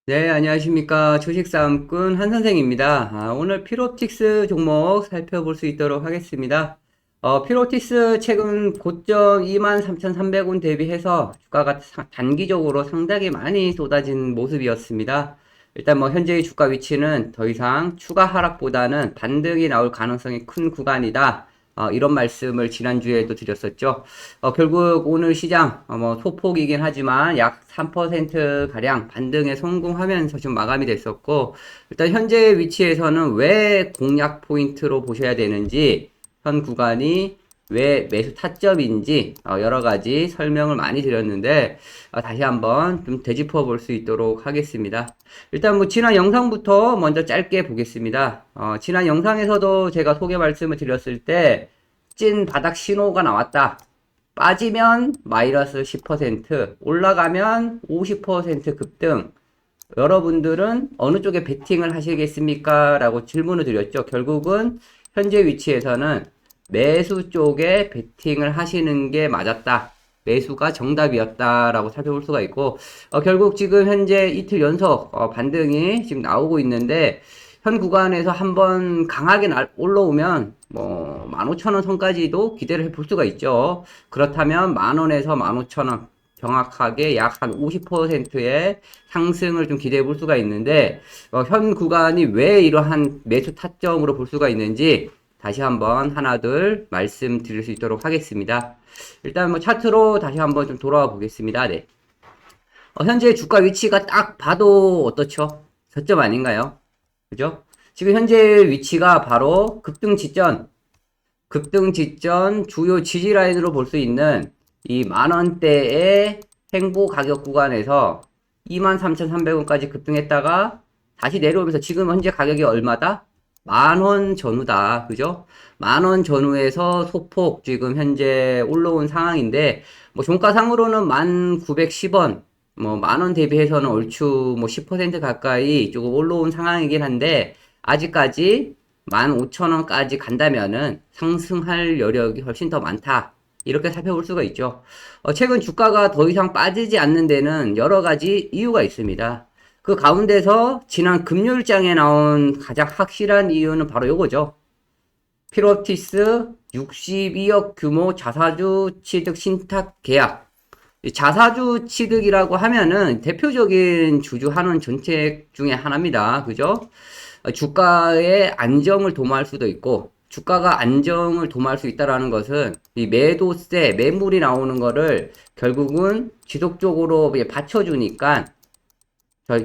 네, 안녕하십니까. 주식싸움꾼 한선생입니다. 오늘 필옵틱스 종목 살펴볼 수 있도록 하겠습니다. 필옵틱스 최근 고점 23,300원 대비해서 주가가 단기적으로 상당히 많이 쏟아진 모습이었습니다. 일단 뭐 현재의 주가 위치는 더 이상 추가 하락보다는 반등이 나올 가능성이 큰 구간이다. 이런 말씀을 지난주에도 드렸었죠. 결국 오늘 시장, 뭐 소폭이긴 하지만 약 3% 가량 반등에 성공하면서 좀 마감이 됐었고, 일단 현재 위치에서는 왜 공략 포인트로 보셔야 되는지, 현 구간이 왜 매수 타점인지, 여러 가지 설명을 많이 드렸는데, 다시 한번 좀 되짚어 볼 수 있도록 하겠습니다. 일단 뭐 지난 영상부터 먼저 짧게 보겠습니다. 지난 영상에서도 제가 소개 말씀을 드렸을 때 찐 바닥 신호가 나왔다. 빠지면 마이너스 10%, 올라가면 50% 급등. 여러분들은 어느 쪽에 베팅을 하시겠습니까? 라고 질문을 드렸죠. 결국은 현재 위치에서는 매수 쪽에 베팅을 하시는 게 맞았다. 매수가 정답이었다라고 살펴볼 수가 있고, 결국 지금 현재 이틀 연속 반등이 지금 나오고 있는데, 현 구간에서 한번 강하게 올라오면 뭐 15,000원 선까지도 기대를 해볼 수가 있죠. 그렇다면 만원에서 15,000원 정확하게 약 한 50%의 상승을 좀 기대해 볼 수가 있는데, 현 구간이 왜 이러한 매수 타점으로 볼 수가 있는지 다시 한번 하나 둘 말씀드릴 수 있도록 하겠습니다. 일단 뭐 차트로 다시 한번 좀 돌아와 보겠습니다. 네. 현재 주가 위치가 딱 봐도 어떻죠? 저점 아닌가요? 그죠? 지금 현재 위치가 바로 급등 직전 주요 지지 라인으로 볼 수 있는 이 만원대의 행보 가격 구간에서 23,300원까지 급등했다가 다시 내려오면서 지금 현재 가격이 얼마다? 만원 전후다. 그죠? 만원 전후에서 소폭 지금 현재 올라온 상황인데, 뭐 종가상으로는 1,910원, 뭐 만원 대비해서는 얼추 뭐 10% 가까이 조금 올라온 상황이긴 한데, 아직까지 15,000원까지 간다면은 상승할 여력이 훨씬 더 많다. 이렇게 살펴볼 수가 있죠. 최근 주가가 더 이상 빠지지 않는 데는 여러 가지 이유가 있습니다. 그 가운데서 지난 금요일장에 나온 가장 확실한 이유는 바로 요거죠. 필로티스 62억 규모 자사주 취득 신탁 계약. 자사주 취득이라고 하면은 대표적인 주주 환원 정책 중에 하나입니다. 그죠? 주가의 안정을 도모할 수도 있고, 주가가 안정을 도모할 수 있다라는 것은 이 매도세, 매물이 나오는 거를 결국은 지속적으로 받쳐주니까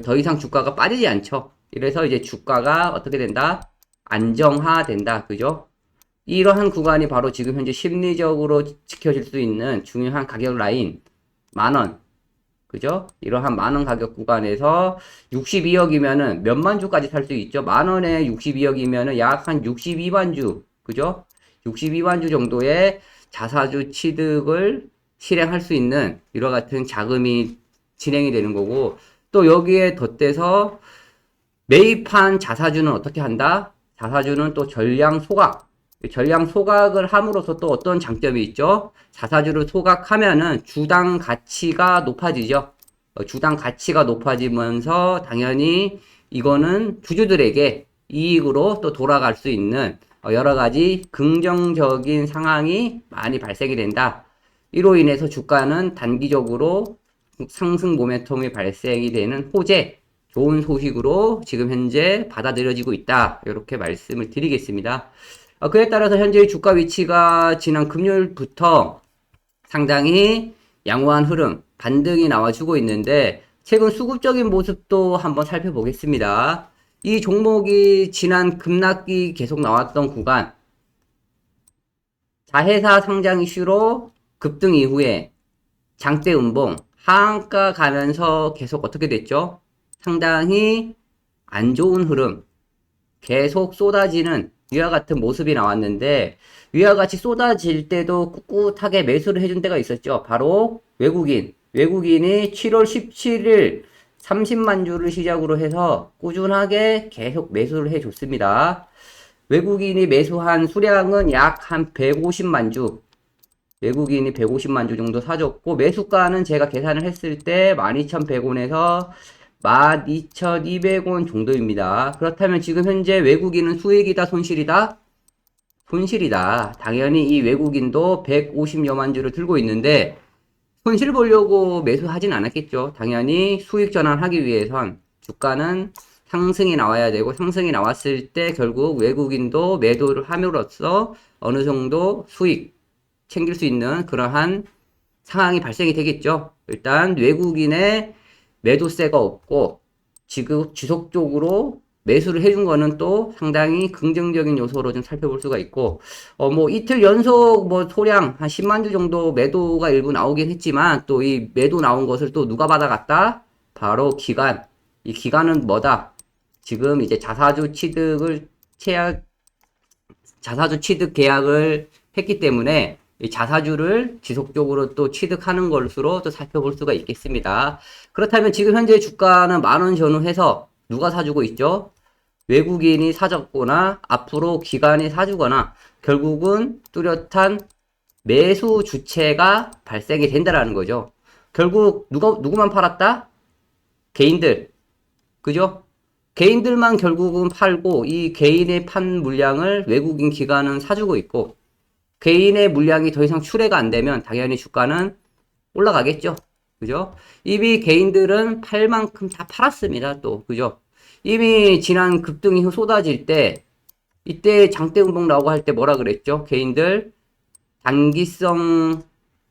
더 이상 주가가 빠지지 않죠. 이래서 이제 주가가 어떻게 된다? 안정화된다. 그죠? 이러한 구간이 바로 지금 현재 심리적으로 지켜질 수 있는 중요한 가격 라인, 만원. 그죠? 이러한 만원 가격 구간에서 62억이면은 몇만 주까지 살 수 있죠? 만원에 62억이면은 약 한 62만 주. 그죠? 62만 주 정도의 자사주 취득을 실행할 수 있는 이와 같은 자금이 진행이 되는 거고, 또 여기에 덧대서 매입한 자사주는 어떻게 한다? 자사주는 또 전량 소각을 함으로써 또 어떤 장점이 있죠? 자사주를 소각하면은 주당 가치가 높아지죠. 주당 가치가 높아지면서 당연히 이거는 주주들에게 이익으로 또 돌아갈 수 있는 여러 가지 긍정적인 상황이 많이 발생이 된다. 이로 인해서 주가는 단기적으로 상승 모멘텀이 발생이 되는 좋은 소식으로 지금 현재 받아들여지고 있다. 이렇게 말씀을 드리겠습니다. 그에 따라서 현재의 주가 위치가 지난 금요일부터 상당히 양호한 흐름, 반등이 나와주고 있는데, 최근 수급적인 모습도 한번 살펴보겠습니다. 이 종목이 지난 급락기 계속 나왔던 구간, 자회사 상장 이슈로 급등 이후에 장대 음봉, 하한가 가면서 계속 어떻게 됐죠? 상당히 안 좋은 흐름, 계속 쏟아지는 위와 같은 모습이 나왔는데, 위와 같이 쏟아질 때도 꿋꿋하게 매수를 해준 때가 있었죠. 바로 외국인이 7월 17일 30만 주를 시작으로 해서 꾸준하게 계속 매수를 해줬습니다. 외국인이 매수한 수량은 약 한 150만 주, 외국인이 150만 주 정도 사줬고, 매수가는 제가 계산을 했을 때 12,100원에서 12,200원 정도입니다. 그렇다면 지금 현재 외국인은 수익이다, 손실이다? 손실이다. 당연히 이 외국인도 150여만 주를 들고 있는데 손실 보려고 매수하진 않았겠죠. 당연히 수익 전환하기 위해선 주가는 상승이 나와야 되고, 상승이 나왔을 때 결국 외국인도 매도를 함으로써 어느 정도 수익 챙길 수 있는 그러한 상황이 발생이 되겠죠. 일단 외국인의 매도세가 없고 지금 지속적으로 매수를 해준 거는 또 상당히 긍정적인 요소로 좀 살펴볼 수가 있고, 뭐 이틀 연속 뭐 소량 한 10만 주 정도 매도가 일부 나오긴 했지만, 또 이 매도 나온 것을 또 누가 받아갔다? 바로 기관. 이 기관은 뭐다? 지금 이제 자사주 취득 계약을 했기 때문에 이 자사주를 지속적으로 또 취득하는 것으로 또 살펴볼 수가 있겠습니다. 그렇다면 지금 현재 주가는 10,000원 전후해서 누가 사주고 있죠? 외국인이 사줬거나 앞으로 기관이 사주거나 결국은 뚜렷한 매수 주체가 발생이 된다라는 거죠. 결국 누구만 팔았다? 개인들. 그죠? 개인들만 결국은 팔고 이 개인의 판 물량을 외국인 기관은 사주고 있고, 개인의 물량이 더 이상 출회가 안 되면 당연히 주가는 올라가겠죠. 그죠? 이미 개인들은 팔 만큼 다 팔았습니다. 또. 그죠? 이미 지난 급등이 쏟아질 때, 이때 장대 운동 나오고 할 때 뭐라 그랬죠? 개인들, 단기성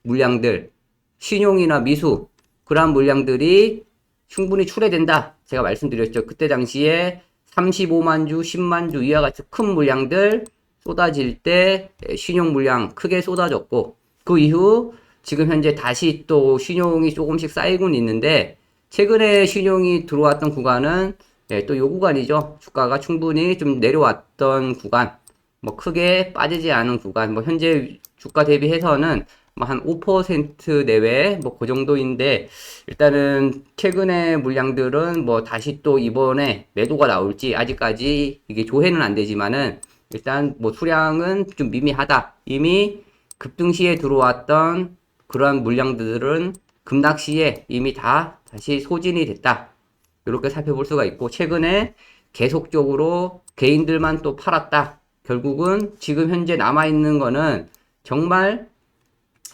물량들, 신용이나 미수, 그러한 물량들이 충분히 출회된다. 제가 말씀드렸죠. 그때 당시에 35만 주, 10만 주 이와 같이 큰 물량들 쏟아질 때 신용 물량 크게 쏟아졌고, 그 이후 지금 현재 다시 또 신용이 조금씩 쌓이곤 있는데, 최근에 신용이 들어왔던 구간은 또 요 구간이죠. 주가가 충분히 좀 내려왔던 구간, 뭐 크게 빠지지 않은 구간, 뭐 현재 주가 대비해서는 뭐 한 5% 내외 뭐 그 정도인데, 일단은 최근에 물량들은 뭐 다시 또 이번에 매도가 나올지 아직까지 이게 조회는 안 되지만은 일단 뭐 수량은 좀 미미하다. 이미 급등 시에 들어왔던 그러한 물량들은 급락 시에 이미 다 다시 소진이 됐다. 이렇게 살펴볼 수가 있고, 최근에 계속적으로 개인들만 또 팔았다. 결국은 지금 현재 남아있는 거는 정말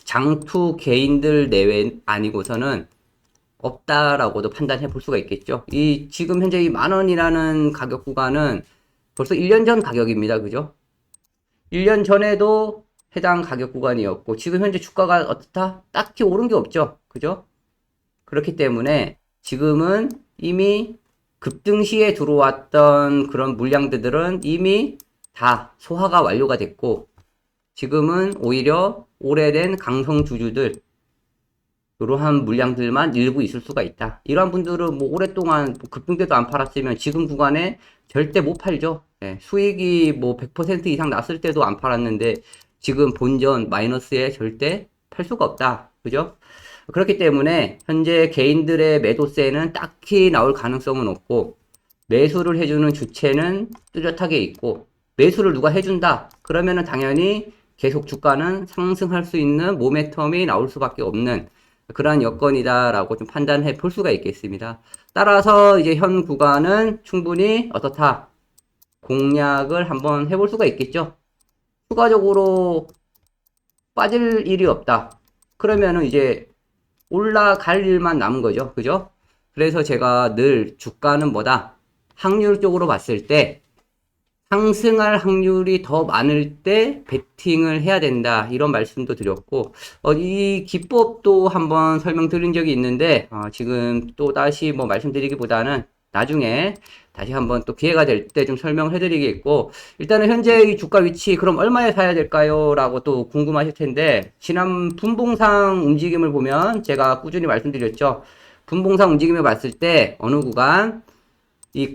장투 개인들 내외 아니고서는 없다라고도 판단해 볼 수가 있겠죠. 이 지금 현재 이 10,000원이라는 가격 구간은 벌써 1년 전 가격입니다. 그죠? 1년 전에도 해당 가격 구간이었고, 지금 현재 주가가 어떻다? 딱히 오른 게 없죠. 그죠? 그렇기 때문에 지금은 이미 급등 시에 들어왔던 그런 물량들은 이미 다 소화가 완료가 됐고, 지금은 오히려 오래된 강성주주들, 이러한 물량들만 일부 있을 수가 있다. 이러한 분들은 뭐 오랫동안 급등 때도 안 팔았으면 지금 구간에 절대 못 팔죠. 예, 수익이 뭐 100% 이상 났을 때도 안 팔았는데 지금 본전 마이너스에 절대 팔 수가 없다. 그죠? 그렇기 때문에 현재 개인들의 매도세는 딱히 나올 가능성은 없고, 매수를 해주는 주체는 뚜렷하게 있고, 매수를 누가 해준다? 그러면은 당연히 계속 주가는 상승할 수 있는 모멘텀이 나올 수밖에 없는 그러한 여건이다라고 좀 판단해 볼 수가 있겠습니다. 따라서 이제 현 구간은 충분히 어떻다? 공략을 한번 해볼 수가 있겠죠. 추가적으로 빠질 일이 없다. 그러면은 이제 올라갈 일만 남은 거죠. 그죠? 그래서 제가 늘 주가는 뭐다? 확률적으로 봤을 때 상승할 확률이 더 많을 때 베팅을 해야 된다. 이런 말씀도 드렸고, 이 기법도 한번 설명드린 적이 있는데, 지금 또 다시 뭐 말씀드리기보다는 나중에 다시 한번 또 기회가 될 때 좀 설명을 해드리겠고, 일단은 현재 이 주가 위치 그럼 얼마에 사야 될까요? 라고 또 궁금하실 텐데, 지난 분봉상 움직임을 보면 제가 꾸준히 말씀드렸죠. 분봉상 움직임을 봤을 때 어느 구간, 이 이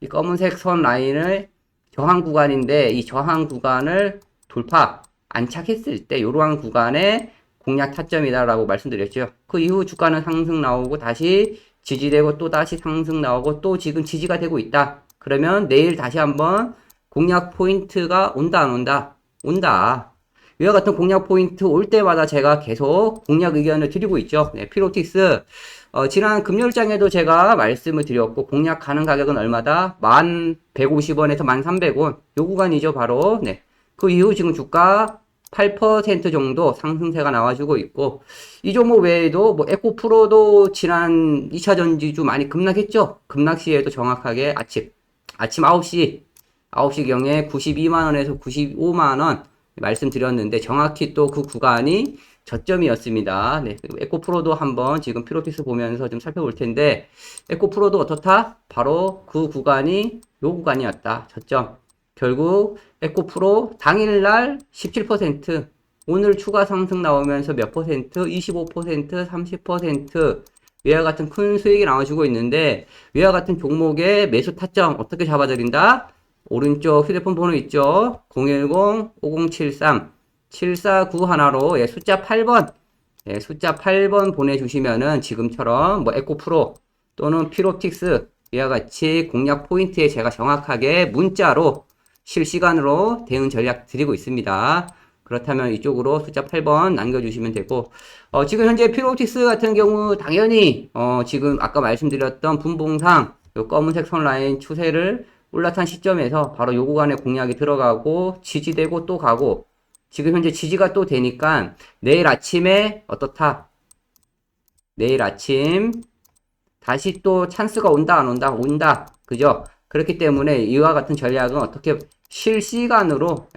검은색 선 라인을 저항 구간인데, 이 저항 구간을 돌파, 안착했을 때 이러한 구간에 공략 타점이다라고 말씀드렸죠. 그 이후 주가는 상승 나오고 다시 지지되고 또 다시 상승 나오고 또 지금 지지가 되고 있다. 그러면 내일 다시 한번 공략 포인트가 온다 안 온다? 온다. 이와 같은 공략 포인트 올 때마다 제가 계속 공략 의견을 드리고 있죠. 네, 피로틱스 지난 금요일장에도 제가 말씀을 드렸고, 공략 가능 가격은 얼마다? 1,150원에서 1,300원. 요 구간이죠, 바로. 네. 그 이후 지금 주가 8% 정도 상승세가 나와주고 있고, 이 종목 외에도 뭐 에코프로도 지난 2차 전지주 많이 급락했죠? 급락 시에도 정확하게 아침 9시경에 92만원에서 95만원 말씀드렸는데, 정확히 또 그 구간이 저점이었습니다. 네. 그리고 에코프로도 한번 지금 피로틱스 보면서 좀 살펴볼 텐데, 에코프로도 어떻다? 바로 그 구간이 요 구간이었다. 저점. 결국 에코프로 당일날 17%, 오늘 추가 상승 나오면서 몇 퍼센트? 25%, 30% 위와 같은 큰 수익이 나와주고 있는데, 위와 같은 종목의 매수 타점 어떻게 잡아드린다? 오른쪽 휴대폰 번호 있죠? 010-5073-7491로 예, 숫자 8번 예, 숫자 8번 보내주시면은 지금처럼 뭐 에코프로 또는 피롭틱스 이와 같이 공략 포인트에 제가 정확하게 문자로 실시간으로 대응 전략 드리고 있습니다. 그렇다면 이쪽으로 숫자 8번 남겨주시면 되고, 지금 현재 피롭틱스 같은 경우 당연히 지금 아까 말씀드렸던 분봉상 요 검은색 선 라인 추세를 올라탄 시점에서 바로 요 구간에 공략이 들어가고 지지되고 또 가고, 지금 현재 지지가 또 되니까 내일 아침에 어떻다? 내일 아침 다시 또 찬스가 온다 안 온다? 온다. 그죠? 그렇기 때문에 이와 같은 전략은 어떻게 실시간으로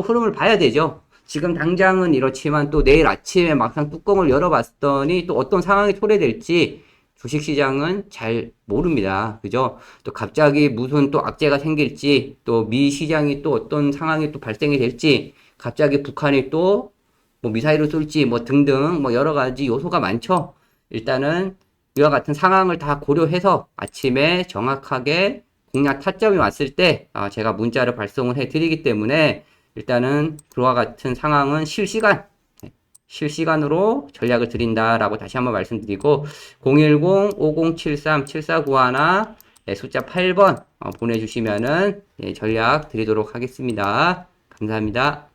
흐름을 봐야 되죠. 지금 당장은 이렇지만 또 내일 아침에 막상 뚜껑을 열어봤더니 또 어떤 상황이 초래될지 주식시장은 잘 모릅니다. 그죠? 또 갑자기 무슨 또 악재가 생길지, 또 미 시장이 또 어떤 상황이 또 발생이 될지, 갑자기 북한이 또 뭐 미사일을 쏠지 뭐 등등 뭐 여러 가지 요소가 많죠. 일단은 이와 같은 상황을 다 고려해서 아침에 정확하게 공략 타점이 왔을 때 제가 문자를 발송을 해 드리기 때문에, 일단은 그와 같은 상황은 실시간으로 전략을 드린다라고 다시 한번 말씀드리고, 010-5073-7491 숫자 8번 보내주시면은 전략 드리도록 하겠습니다. 감사합니다.